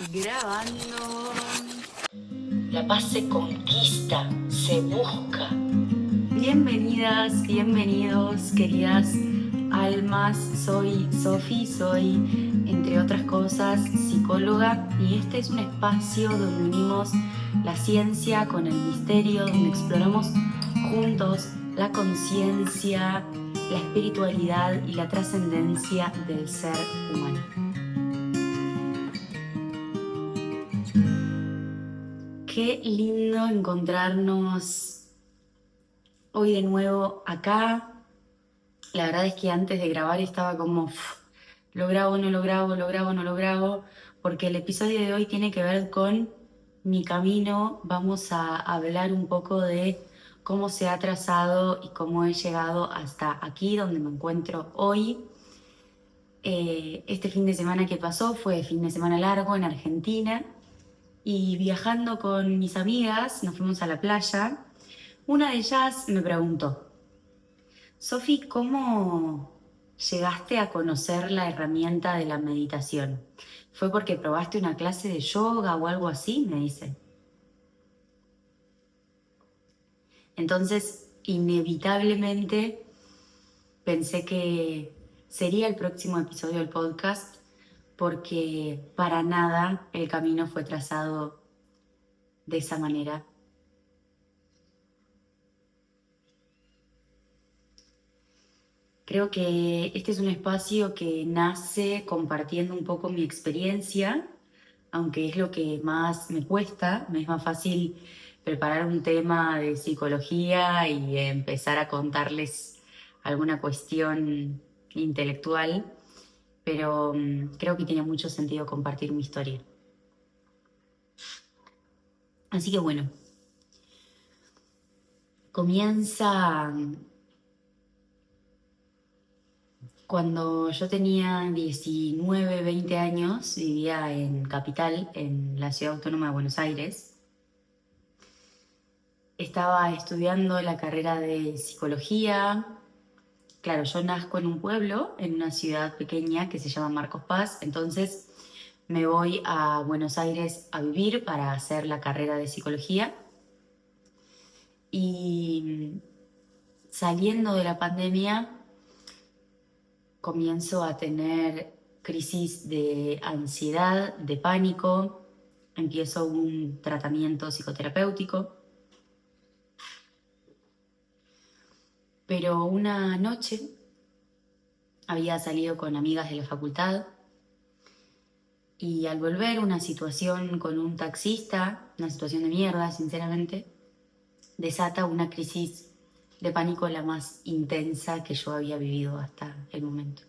Grabando. La paz se conquista, se busca. Bienvenidas, bienvenidos, queridas almas. Soy Sofi, soy, entre otras cosas, psicóloga y este es un espacio donde unimos la ciencia con el misterio, donde exploramos juntos la conciencia, la espiritualidad y la trascendencia del ser humano. Qué lindo encontrarnos hoy de nuevo acá. La verdad es que antes de grabar estaba como, lo grabo, no lo grabo, lo grabo, no lo grabo, porque el episodio de hoy tiene que ver con mi camino. Vamos a hablar un poco de cómo se ha trazado y cómo he llegado hasta aquí donde me encuentro hoy. Este fin de semana que pasó fue fin de semana largo en Argentina y viajando con mis amigas nos fuimos a la playa. Una de ellas me preguntó: Sofi, ¿cómo llegaste a conocer la herramienta de la meditación? ¿Fue porque probaste una clase de yoga o algo así? Me dice. Entonces, inevitablemente pensé que sería el próximo episodio del podcast porque para nada el camino fue trazado de esa manera. Creo que este es un espacio que nace compartiendo un poco mi experiencia, aunque es lo que más me cuesta. Me es más fácil preparar un tema de psicología y empezar a contarles alguna cuestión intelectual, pero creo que tiene mucho sentido compartir mi historia. Así que bueno, comienza cuando yo tenía 19, 20 años. Vivía en Capital, en la ciudad autónoma de Buenos Aires. Estaba estudiando la carrera de psicología. Claro, yo nazco en un pueblo, en una ciudad pequeña que se llama Marcos Paz, entonces me voy a Buenos Aires a vivir para hacer la carrera de psicología. Y saliendo de la pandemia, comienzo a tener crisis de ansiedad, de pánico, empiezo un tratamiento psicoterapéutico, pero una noche había salido con amigas de la facultad y al volver una situación con un taxista, una situación de mierda, sinceramente, desata una crisis de pánico la más intensa que yo había vivido hasta el momento.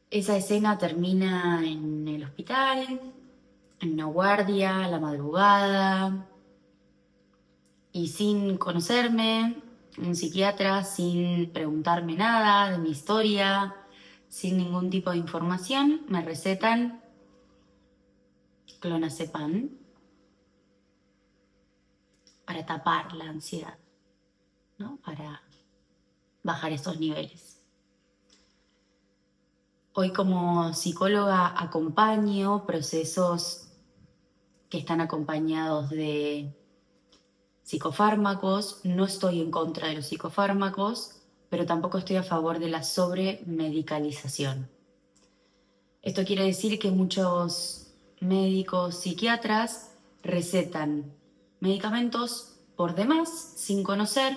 Esa escena termina en el hospital, en una guardia, a la madrugada, y sin conocerme, un psiquiatra, sin preguntarme nada de mi historia, sin ningún tipo de información, me recetan clonazepam para tapar la ansiedad, ¿no? Para bajar estos niveles. Hoy como psicóloga acompaño procesos que están acompañados de psicofármacos. No estoy en contra de los psicofármacos, pero tampoco estoy a favor de la sobremedicalización. Esto quiere decir que muchos médicos psiquiatras recetan medicamentos por demás, sin conocer,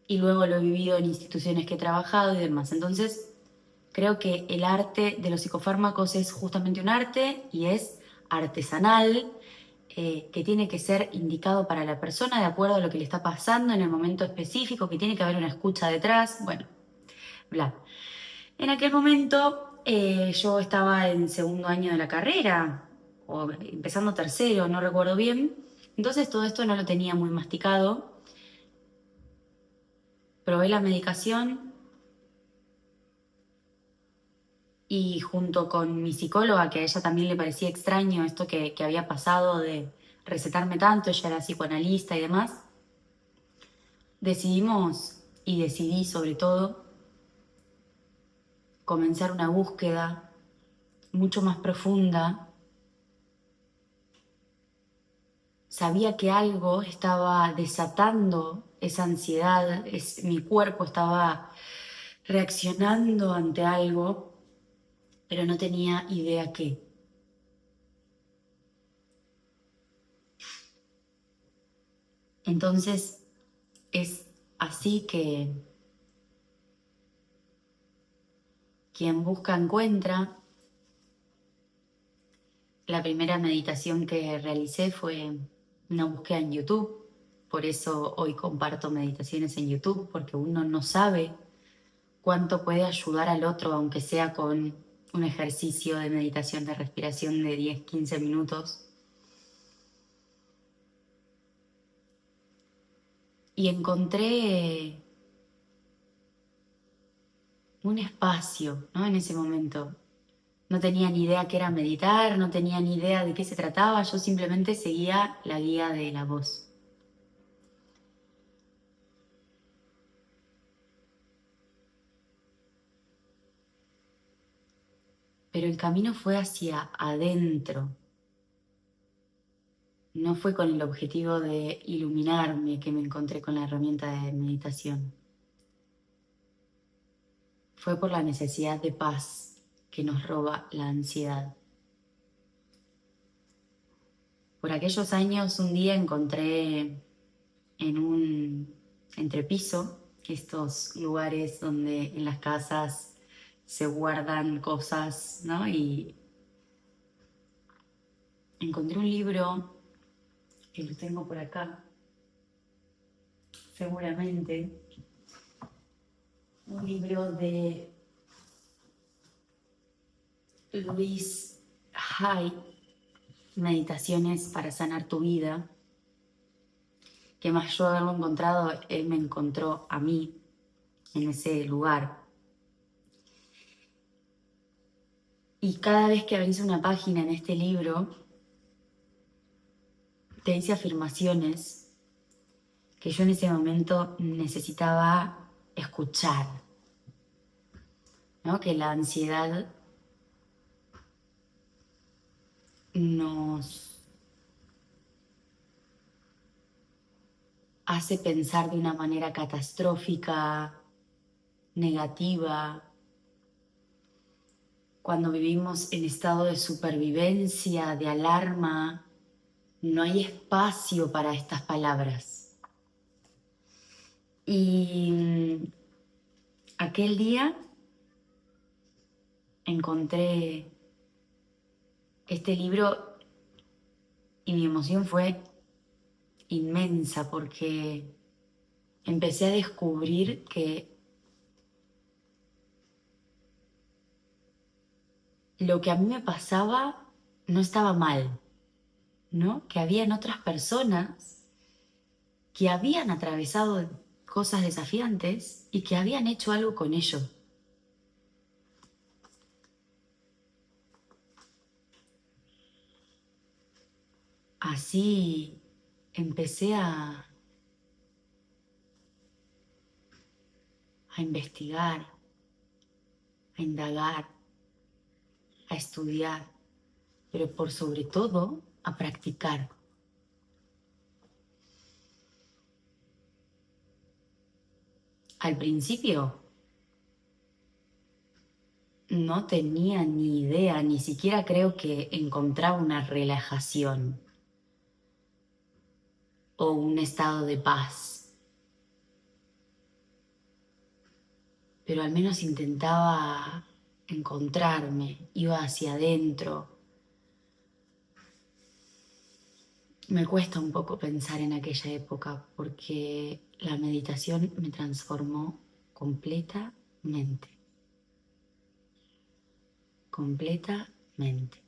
y luego lo he vivido en instituciones que he trabajado y demás. Entonces, creo que el arte de los psicofármacos es justamente un arte y es artesanal, que tiene que ser indicado para la persona de acuerdo a lo que le está pasando en el momento específico, que tiene que haber una escucha detrás, bueno, bla. En aquel momento yo estaba en segundo año de la carrera, o empezando tercero, no recuerdo bien, entonces todo esto no lo tenía muy masticado. Probé la medicación y junto con mi psicóloga, que a ella también le parecía extraño esto que había pasado de recetarme tanto, ella era psicoanalista y demás, decidimos, y decidí sobre todo, comenzar una búsqueda mucho más profunda, sabía que algo estaba desatando esa ansiedad, mi cuerpo estaba reaccionando ante algo, pero no tenía idea qué. Entonces es así que quien busca encuentra. La primera meditación que realicé fue una búsqueda en YouTube, por eso hoy comparto meditaciones en YouTube, porque uno no sabe cuánto puede ayudar al otro, aunque sea con un ejercicio de meditación de respiración de 10-15 minutos. Y encontré un espacio, ¿no? En ese momento. No tenía ni idea qué era meditar, no tenía ni idea de qué se trataba, yo simplemente seguía la guía de la voz. Pero el camino fue hacia adentro. No fue con el objetivo de iluminarme que me encontré con la herramienta de meditación. Fue por la necesidad de paz que nos roba la ansiedad. Por aquellos años un día encontré en un entrepiso, estos lugares donde en las casas se guardan cosas, ¿no? Y encontré un libro, que lo tengo por acá, seguramente, un libro de Louise Hay, Meditaciones para sanar tu vida, que más yo haberlo encontrado, él me encontró a mí en ese lugar. Y cada vez que abrís una página en este libro, te dice afirmaciones que yo en ese momento necesitaba escuchar, ¿no? Que la ansiedad nos hace pensar de una manera catastrófica, negativa. Cuando vivimos en estado de supervivencia, de alarma, no hay espacio para estas palabras. Y aquel día encontré este libro y mi emoción fue inmensa porque empecé a descubrir que lo que a mí me pasaba no estaba mal, ¿no? Que habían otras personas que habían atravesado cosas desafiantes y que habían hecho algo con ello. Así empecé a investigar, a indagar, a estudiar, pero por sobre todo a practicar. Al principio no tenía ni idea, ni siquiera creo que encontraba una relajación o un estado de paz. Pero al menos intentaba encontrarme, iba hacia adentro. Me cuesta un poco pensar en aquella época porque la meditación me transformó completamente. Completamente.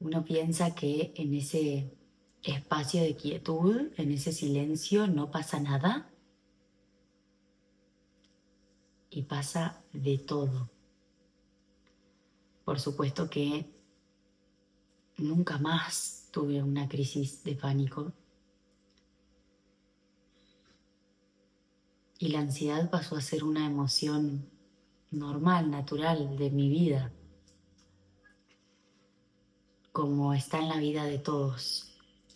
Uno piensa que en ese espacio de quietud, en ese silencio, no pasa nada. Y pasa de todo. Por supuesto que nunca más tuve una crisis de pánico. Y la ansiedad pasó a ser una emoción normal, natural de mi vida. como está en la vida de todos.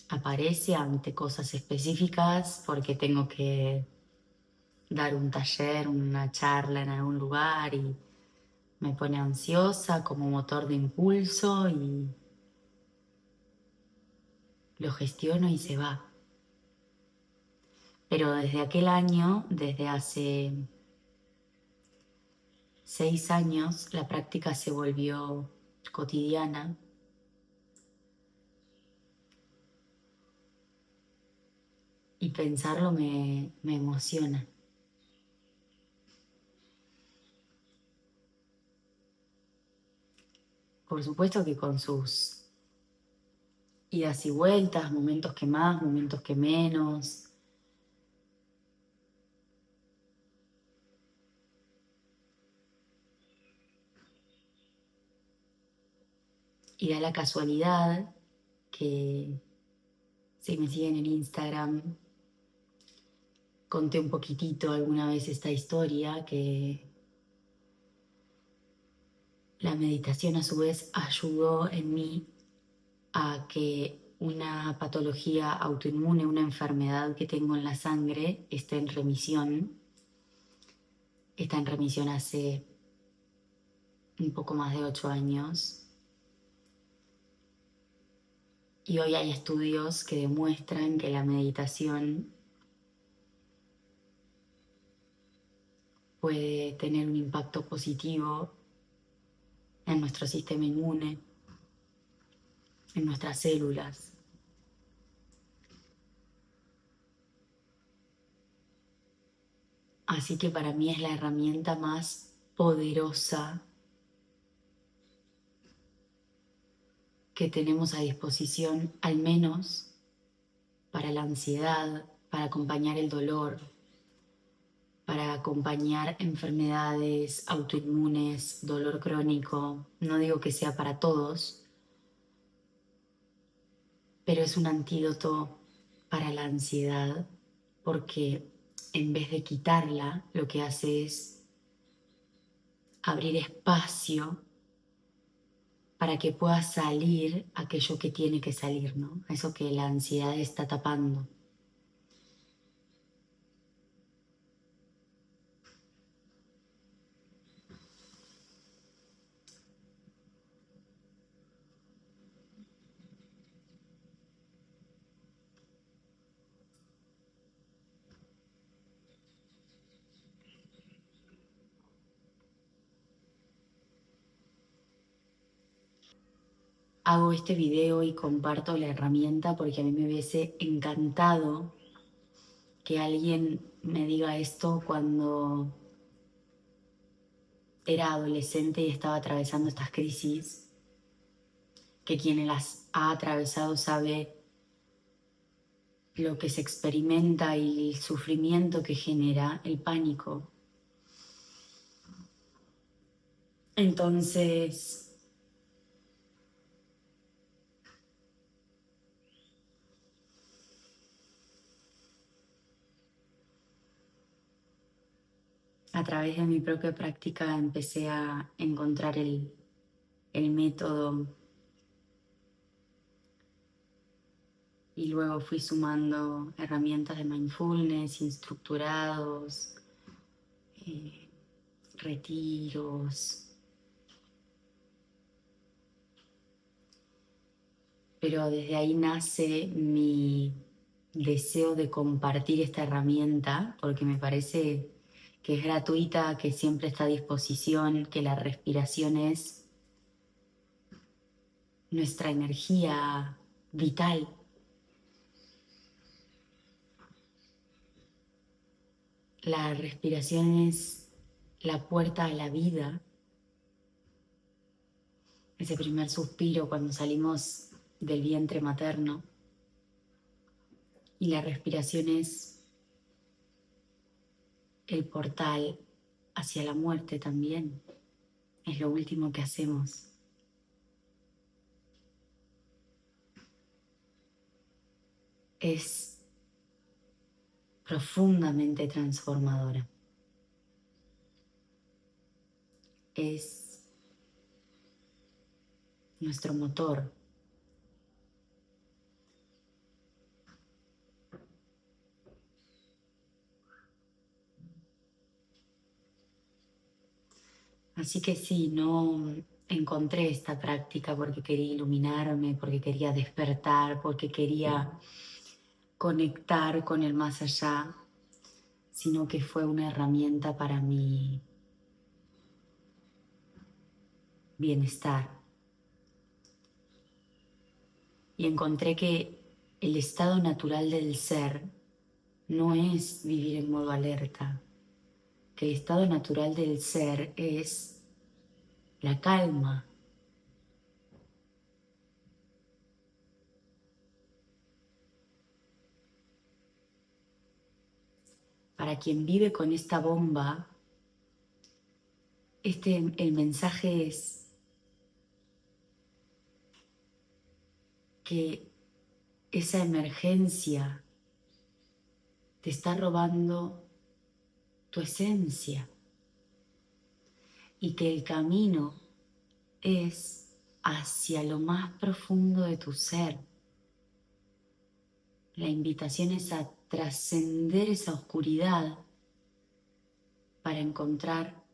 Aparece ante cosas específicas porque tengo que dar un taller, una charla en algún lugar y me pone ansiosa como motor de impulso y lo gestiono y se va. Pero desde aquel año, desde hace 6 años, la práctica se volvió cotidiana y pensarlo me emociona. Por supuesto que con sus idas y vueltas, momentos que más, momentos que menos. Y da la casualidad que si me siguen en Instagram, conté un poquitito alguna vez esta historia, que la meditación a su vez ayudó en mí a que una patología autoinmune, una enfermedad que tengo en la sangre, esté en remisión. Está en remisión hace un poco más de 8 años. Y hoy hay estudios que demuestran que la meditación puede tener un impacto positivo en nuestro sistema inmune, en nuestras células. Así que para mí es la herramienta más poderosa que tenemos a disposición, al menos para la ansiedad, para acompañar el dolor, para acompañar enfermedades autoinmunes, dolor crónico. No digo que sea para todos, pero es un antídoto para la ansiedad porque en vez de quitarla, lo que hace es abrir espacio para que pueda salir aquello que tiene que salir, ¿no? Eso que la ansiedad está tapando. Hago este video y comparto la herramienta porque a mí me hubiese encantado que alguien me diga esto cuando era adolescente y estaba atravesando estas crisis, que quien las ha atravesado sabe lo que se experimenta y el sufrimiento que genera el pánico. Entonces, a través de mi propia práctica empecé a encontrar el método y luego fui sumando herramientas de mindfulness, instructurados, retiros. Pero desde ahí nace mi deseo de compartir esta herramienta porque me parece que es gratuita, que siempre está a disposición, que la respiración es nuestra energía vital. La respiración es la puerta a la vida. Ese primer suspiro cuando salimos del vientre materno. Y la respiración es el portal hacia la muerte también. Es lo último que hacemos. Es profundamente transformadora. Es nuestro motor. Así que sí, no encontré esta práctica porque quería iluminarme, porque quería despertar, porque quería conectar con el más allá, sino que fue una herramienta para mi bienestar. Y encontré que el estado natural del ser no es vivir en modo alerta, que el estado natural del ser es la calma. Para quien vive con esta bomba, el mensaje es que esa emergencia te está robando tu esencia y que el camino es hacia lo más profundo de tu ser. La invitación es a trascender esa oscuridad para encontrar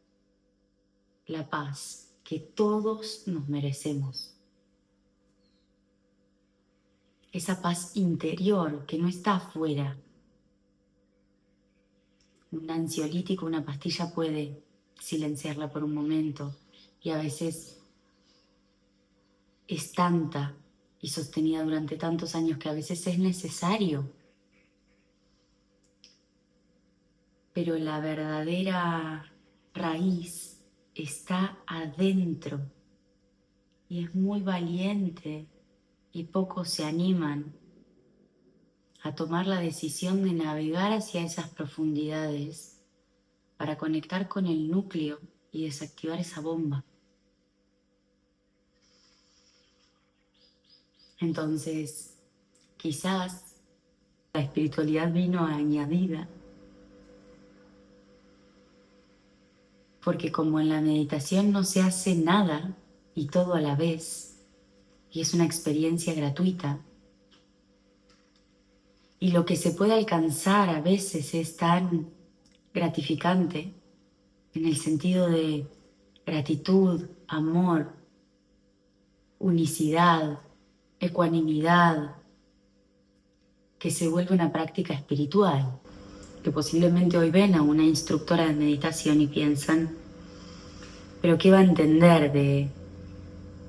la paz que todos nos merecemos. Esa paz interior que no está afuera. Un ansiolítico, una pastilla puede silenciarla por un momento y a veces es tanta y sostenida durante tantos años que a veces es necesario. Pero la verdadera raíz está adentro y es muy valiente y pocos se animan a tomar la decisión de navegar hacia esas profundidades para conectar con el núcleo y desactivar esa bomba. Entonces, quizás la espiritualidad vino añadida, porque como en la meditación no se hace nada y todo a la vez, y es una experiencia gratuita, y lo que se puede alcanzar a veces es tan gratificante en el sentido de gratitud, amor, unicidad, ecuanimidad, que se vuelve una práctica espiritual, que posiblemente hoy ven a una instructora de meditación y piensan, pero ¿qué va a entender de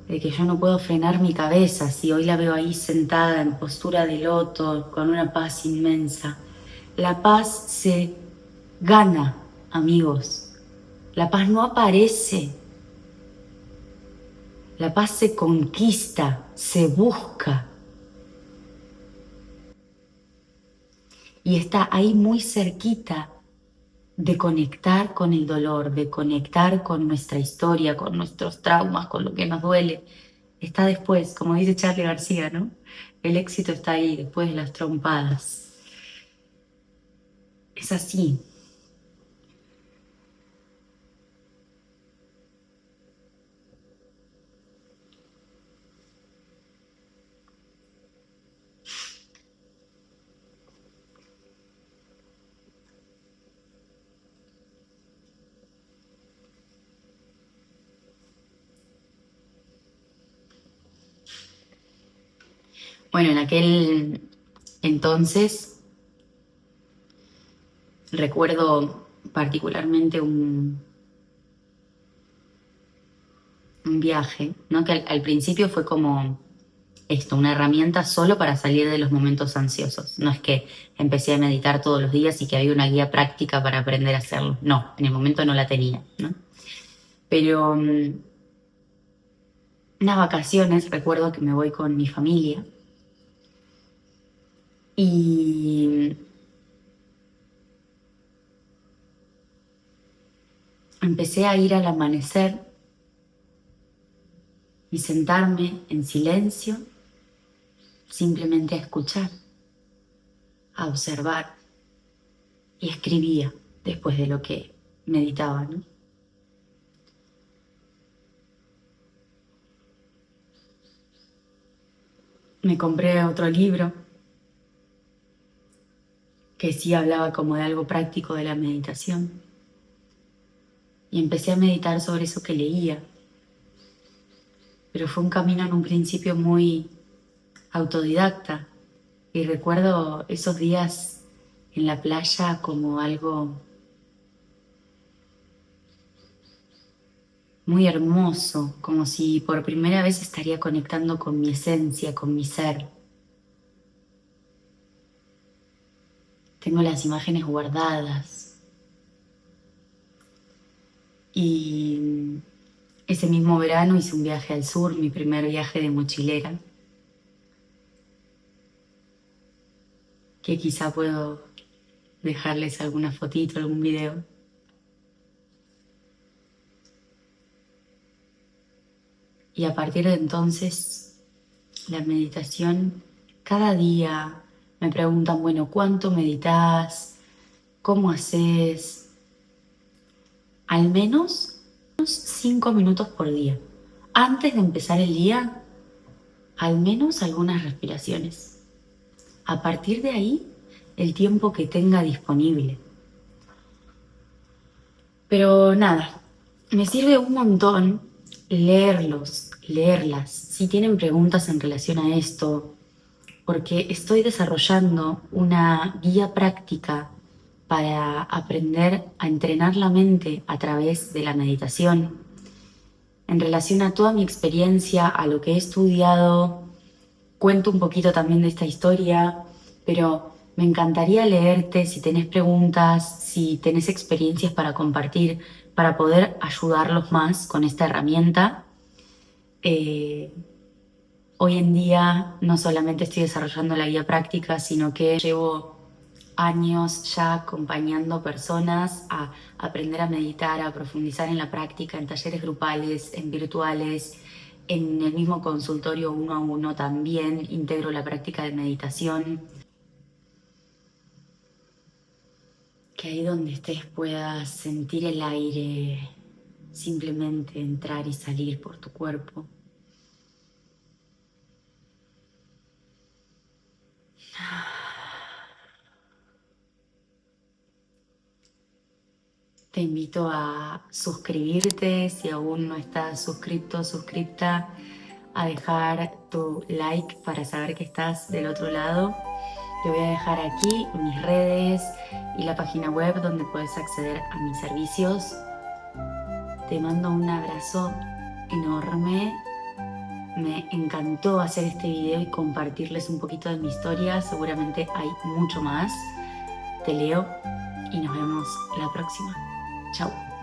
que yo no puedo frenar mi cabeza si hoy la veo ahí sentada en postura de loto con una paz inmensa? La paz se gana, amigos. La paz no aparece. La paz se conquista, se busca. Y está ahí muy cerquita de conectar con el dolor, de conectar con nuestra historia, con nuestros traumas, con lo que nos duele. Está después, como dice Charly García, ¿no? El éxito está ahí, después de las trompadas. Es así. Bueno, en aquel entonces recuerdo particularmente un viaje, ¿no? Que al principio fue como esto, una herramienta solo para salir de los momentos ansiosos. No es que empecé a meditar todos los días y que había una guía práctica para aprender a hacerlo. No, en el momento no la tenía, ¿no? Pero unas vacaciones, recuerdo que me voy con mi familia y empecé a ir al amanecer y sentarme en silencio, simplemente a escuchar, a observar, y escribía después de lo que meditaba, ¿no? Me compré otro libro que sí hablaba como de algo práctico de la meditación y empecé a meditar sobre eso que leía. Pero fue un camino en un principio muy autodidacta y recuerdo esos días en la playa como algo muy hermoso, como si por primera vez estaría conectando con mi esencia, con mi ser. Tengo las imágenes guardadas y ese mismo verano hice un viaje al sur, mi primer viaje de mochilera, que quizá puedo dejarles alguna fotito, algún video. Y a partir de entonces, la meditación, cada día me preguntan, bueno, ¿cuánto meditas? ¿Cómo haces? Al menos 5 minutos por día. Antes de empezar el día, al menos algunas respiraciones. A partir de ahí, el tiempo que tenga disponible. Pero nada, me sirve un montón leerlas. Si tienen preguntas en relación a esto, porque estoy desarrollando una guía práctica para aprender a entrenar la mente a través de la meditación. En relación a toda mi experiencia, a lo que he estudiado, cuento un poquito también de esta historia, pero me encantaría leerte si tenés preguntas, si tenés experiencias para compartir, para poder ayudarlos más con esta herramienta. Hoy en día no solamente estoy desarrollando la guía práctica, sino que llevo años ya acompañando personas a aprender a meditar, a profundizar en la práctica, en talleres grupales, en virtuales, en el mismo consultorio 1 a 1 también integro la práctica de meditación. Que ahí donde estés puedas sentir el aire, simplemente entrar y salir por tu cuerpo. Te invito a suscribirte si aún no estás suscripto o suscripta, a dejar tu like para saber que estás del otro lado. Te voy a dejar aquí mis redes y la página web donde puedes acceder a mis servicios. Te mando un abrazo enorme. Me encantó hacer este video y compartirles un poquito de mi historia. Seguramente hay mucho más. Te leo y nos vemos la próxima. Chao.